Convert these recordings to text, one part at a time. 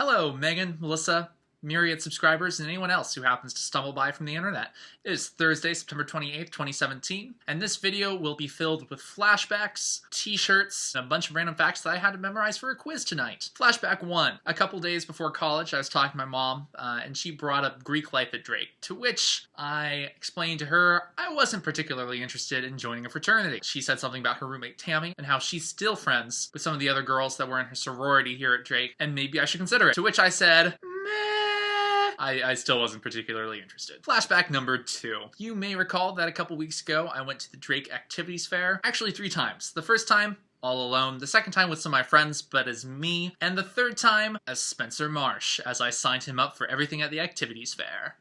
Hello, Megan, Melissa, myriad subscribers, and anyone else who happens to stumble by from the internet. It is Thursday, September 28th, 2017, and this video will be filled with flashbacks, t-shirts, and a bunch of random facts that I had to memorize for a quiz tonight. Flashback 1. A couple days before college, I was talking to my mom, and she brought up Greek life at Drake, to which I explained to her I wasn't particularly interested in joining a fraternity. She said something about her roommate Tammy, and how she's still friends with some of the other girls that were in her sorority here at Drake, and maybe I should consider it. To which I said, meh. I still wasn't particularly interested. Flashback number 2. You may recall that a couple weeks ago, I went to the Drake Activities Fair. Actually 3 times. The first time, all alone. The second time with some of my friends, but as me. And the third time, as Spencer Marsh, as I signed him up for everything at the Activities Fair.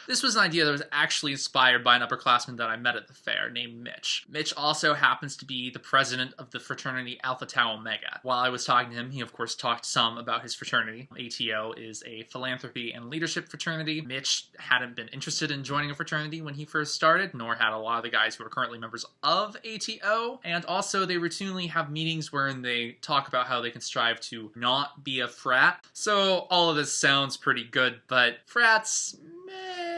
This was an idea that was actually inspired by an upperclassman that I met at the fair named Mitch. Mitch also happens to be the president of the fraternity Alpha Tau Omega. While I was talking to him, he of course talked some about his fraternity. ATO is a philanthropy and leadership fraternity. Mitch hadn't been interested in joining a fraternity when he first started, nor had a lot of the guys who are currently members of ATO. And also they routinely have meetings wherein they talk about how they can strive to not be a frat. So all of this sounds pretty good, but frats, meh.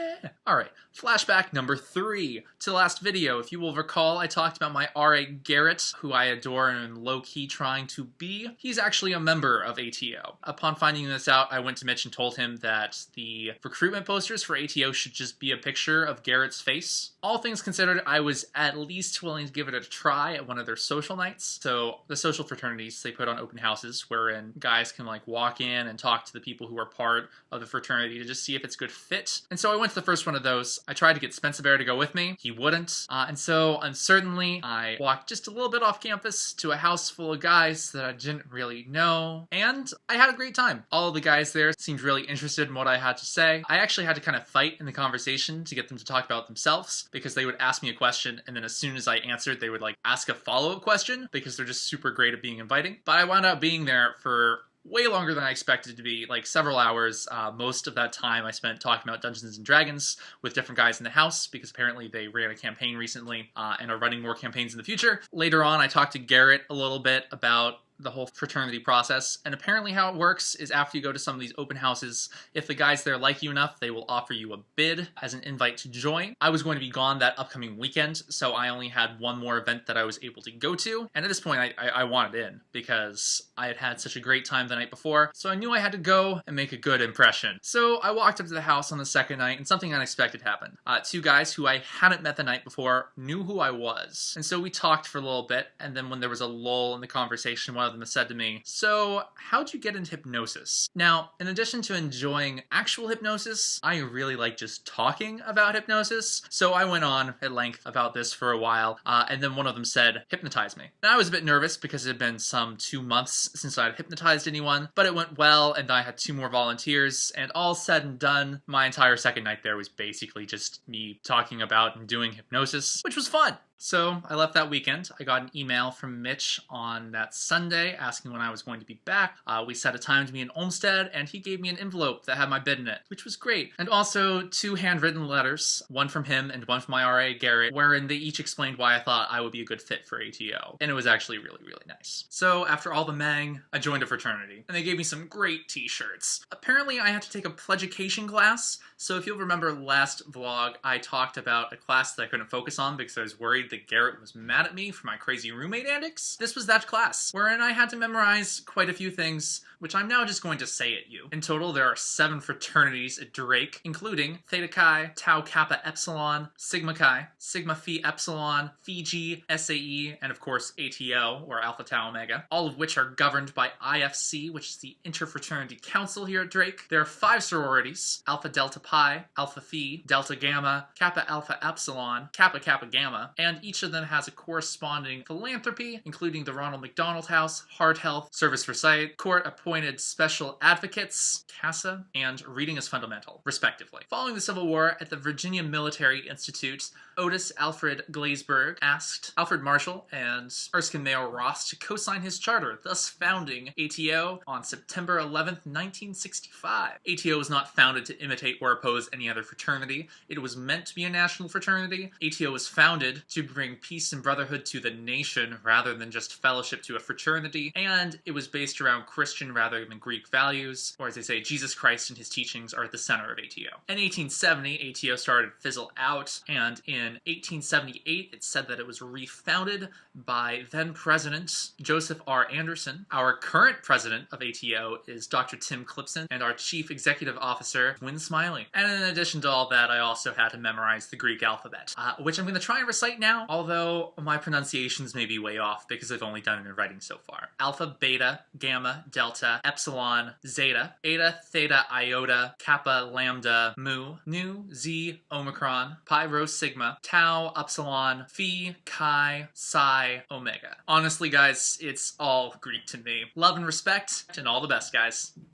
Alright, flashback number 3. To the last video, if you will recall, I talked about my RA Garrett, who I adore and am low-key trying to be. He's actually a member of ATO. Upon finding this out, I went to Mitch and told him that the recruitment posters for ATO should just be a picture of Garrett's face. All things considered, I was at least willing to give it a try at one of their social nights. So the social fraternities, they put on open houses wherein guys can walk in and talk to the people who are part of the fraternity to just see if it's a good fit. And so I went to the first one of those. I tried to get Spencer Bear to go with me. He wouldn't. And so uncertainly, I walked just a little bit off campus to a house full of guys that I didn't really know. And I had a great time. All of the guys there seemed really interested in what I had to say. I actually had to kind of fight in the conversation to get them to talk about themselves, because they would ask me a question and then as soon as I answered, they would ask a follow-up question because they're just super great at being inviting. But I wound up being there for way longer than I expected to be, several hours. Most of that time I spent talking about Dungeons & Dragons with different guys in the house, because apparently they ran a campaign recently and are running more campaigns in the future. Later on, I talked to Garrett a little bit about the whole fraternity process, and apparently how it works is after you go to some of these open houses, if the guys there like you enough, they will offer you a bid as an invite to join. I was going to be gone that upcoming weekend, so I only had one more event that I was able to go to, and at this point I wanted in, because I had had such a great time the night before, so I knew I had to go and make a good impression. So I walked up to the house on the second night, and something unexpected happened. 2 guys who I hadn't met the night before knew who I was, and so we talked for a little bit, and then when there was a lull in the conversation, one of them said to me, "So, how'd you get into hypnosis?" Now, in addition to enjoying actual hypnosis, I really like just talking about hypnosis, so I went on at length about this for a while, and then one of them said, "Hypnotize me." Now, I was a bit nervous because it had been some 2 months since I had hypnotized anyone, but it went well, and I had 2 more volunteers, and all said and done, my entire second night there was basically just me talking about and doing hypnosis, which was fun. So I left that weekend. I got an email from Mitch on that Sunday asking when I was going to be back. We set a time to be in Olmsted, and he gave me an envelope that had my bid in it, which was great. And also 2 handwritten letters, one from him and one from my RA Garrett, wherein they each explained why I thought I would be a good fit for ATO. And it was actually really, really nice. So after all the mang, I joined a fraternity, and they gave me some great t-shirts. Apparently I had to take a pledgication class, so if you'll remember last vlog, I talked about a class that I couldn't focus on because I was worried that Garrett was mad at me for my crazy roommate antics. This was that class, wherein I had to memorize quite a few things, which I'm now just going to say at you. In total, there are 7 fraternities at Drake, including Theta Chi, Tau Kappa Epsilon, Sigma Chi, Sigma Phi Epsilon, Fiji, SAE, and of course ATO, or Alpha Tau Omega, all of which are governed by IFC, which is the Interfraternity Council here at Drake. There are 5 sororities: Alpha Delta Pi, Alpha Phi, Delta Gamma, Kappa Alpha Epsilon, Kappa Kappa Gamma, and each of them has a corresponding philanthropy, including the Ronald McDonald House, Heart Health, Service for Sight, Court-Appointed Special Advocates, CASA, and Reading is Fundamental, respectively. Following the Civil War at the Virginia Military Institute, Otis Alfred Glazberg asked Alfred Marshall and Erskine Mayo Ross to co-sign his charter, thus founding ATO on September 11th, 1965. ATO was not founded to imitate or oppose any other fraternity. It was meant to be a national fraternity. ATO was founded to bring peace and brotherhood to the nation rather than just fellowship to a fraternity, and it was based around Christian rather than Greek values, or as they say, Jesus Christ and his teachings are at the center of ATO. In 1870, ATO started to fizzle out, and in 1878, it said that it was refounded by then-President Joseph R. Anderson. Our current president of ATO is Dr. Tim Clipson, and our chief executive officer, Win Smiley. And in addition to all that, I also had to memorize the Greek alphabet, which I'm going to try and recite now, although my pronunciations may be way off because I've only done it in writing so far. Alpha, beta, gamma, delta, epsilon, zeta, eta, theta, iota, kappa, lambda, mu, nu, z, omicron, pi, rho, sigma, tau, upsilon, phi, chi, psi, omega. Honestly, guys, it's all Greek to me. Love and respect, and all the best, guys.